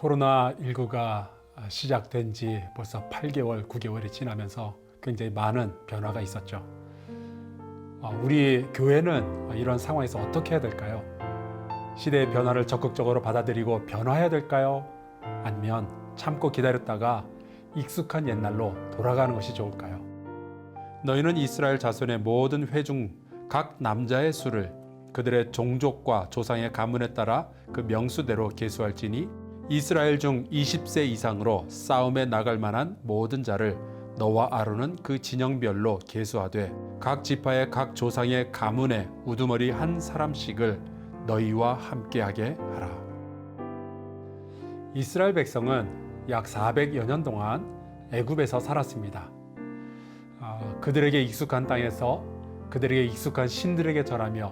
코로나19가 시작된 지 벌써 8개월, 9개월이 지나면서 굉장히 많은 변화가 있었죠. 우리 교회는 이런 상황에서 어떻게 해야 될까요? 시대의 변화를 적극적으로 받아들이고 변화해야 될까요? 아니면 참고 기다렸다가 익숙한 옛날로 돌아가는 것이 좋을까요? 너희는 이스라엘 자손의 모든 회 중 각 남자의 수를 그들의 종족과 조상의 가문에 따라 그 명수대로 계수할지니 이스라엘 중 20세 이상으로 싸움에 나갈 만한 모든 자를 너와 아론은 그 진영별로 계수하되 각 지파의 각 조상의 가문에 우두머리 한 사람씩을 너희와 함께하게 하라. 이스라엘 백성은 약 400여 년 동안 애굽에서 살았습니다. 그들에게 익숙한 땅에서 그들에게 익숙한 신들에게 절하며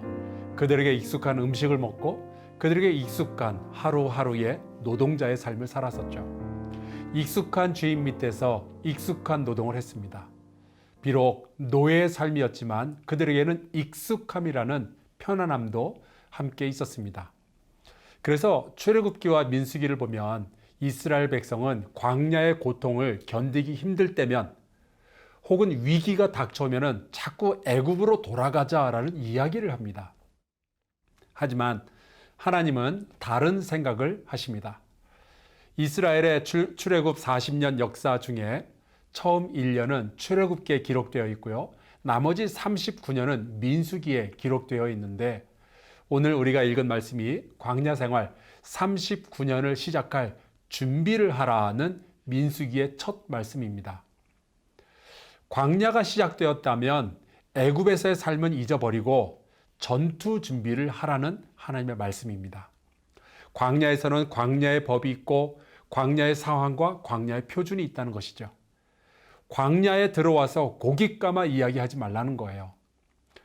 그들에게 익숙한 음식을 먹고 그들에게 익숙한 하루하루의 노동자의 삶을 살았었죠. 익숙한 주인 밑에서 익숙한 노동을 했습니다. 비록 노예의 삶이었지만 그들에게는 익숙함이라는 편안함도 함께 있었습니다. 그래서 출애굽기와 민수기를 보면 이스라엘 백성은 광야의 고통을 견디기 힘들 때면 혹은 위기가 닥쳐오면 자꾸 애굽으로 돌아가자라는 이야기를 합니다. 하지만 하나님은 다른 생각을 하십니다. 이스라엘의 출애굽 40년 역사 중에 처음 1년은 출애굽기에 기록되어 있고요. 나머지 39년은 민수기에 기록되어 있는데 오늘 우리가 읽은 말씀이 광야 생활 39년을 시작할 준비를 하라는 민수기의 첫 말씀입니다. 광야가 시작되었다면 애굽에서의 삶은 잊어버리고 전투 준비를 하라는 하나님의 말씀입니다. 광야에서는 광야의 법이 있고 광야의 상황과 광야의 표준이 있다는 것이죠. 광야에 들어와서 고깃가마 이야기하지 말라는 거예요.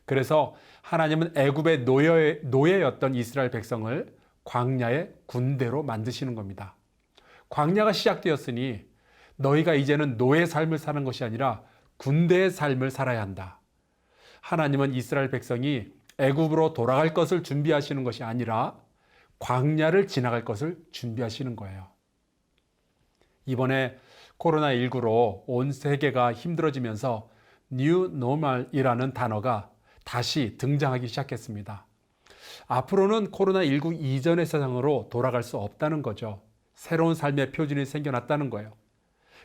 그래서 하나님은 애굽의 노예였던 이스라엘 백성을 광야의 군대로 만드시는 겁니다. 광야가 시작되었으니 너희가 이제는 노예 삶을 사는 것이 아니라 군대의 삶을 살아야 한다. 하나님은 이스라엘 백성이 애굽으로 돌아갈 것을 준비하시는 것이 아니라 광야를 지나갈 것을 준비하시는 거예요. 이번에 코로나19로 온 세계가 힘들어지면서 New Normal이라는 단어가 다시 등장하기 시작했습니다. 앞으로는 코로나19 이전의 세상으로 돌아갈 수 없다는 거죠. 새로운 삶의 표준이 생겨났다는 거예요.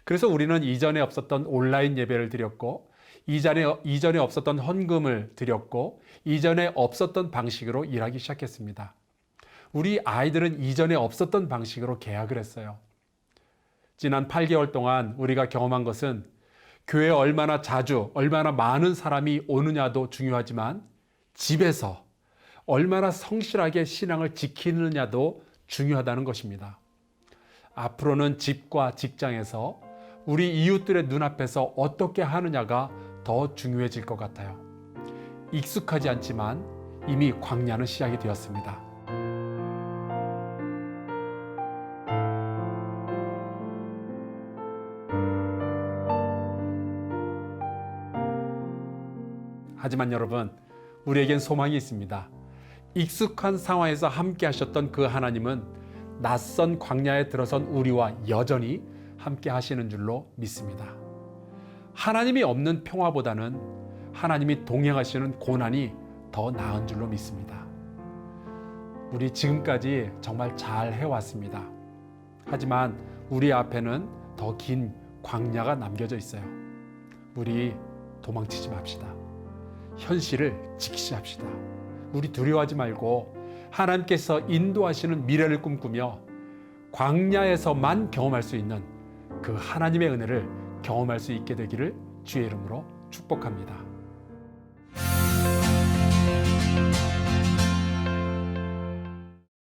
그래서 우리는 이전에 없었던 온라인 예배를 드렸고 이전에 없었던 헌금을 드렸고 이전에 없었던 방식으로 일하기 시작했습니다. 우리 아이들은 이전에 없었던 방식으로 개학을 했어요. 지난 8개월 동안 우리가 경험한 것은 교회에 얼마나 자주 얼마나 많은 사람이 오느냐도 중요하지만 집에서 얼마나 성실하게 신앙을 지키느냐도 중요하다는 것입니다. 앞으로는 집과 직장에서 우리 이웃들의 눈앞에서 어떻게 하느냐가 더 중요해질 것 같아요. 익숙하지 않지만 이미 광야는 시작이 되었습니다. 하지만 여러분, 우리에겐 소망이 있습니다. 익숙한 상황에서 함께 하셨던 그 하나님은 낯선 광야에 들어선 우리와 여전히 함께 하시는 줄로 믿습니다. 하나님이 없는 평화보다는 하나님이 동행하시는 고난이 더 나은 줄로 믿습니다. 우리 지금까지 정말 잘 해왔습니다. 하지만 우리 앞에는 더 긴 광야가 남겨져 있어요. 우리 도망치지 맙시다. 현실을 직시합시다. 우리 두려워하지 말고 하나님께서 인도하시는 미래를 꿈꾸며 광야에서만 경험할 수 있는 그 하나님의 은혜를 경험할 수 있게 되기를 주의 이름으로 축복합니다.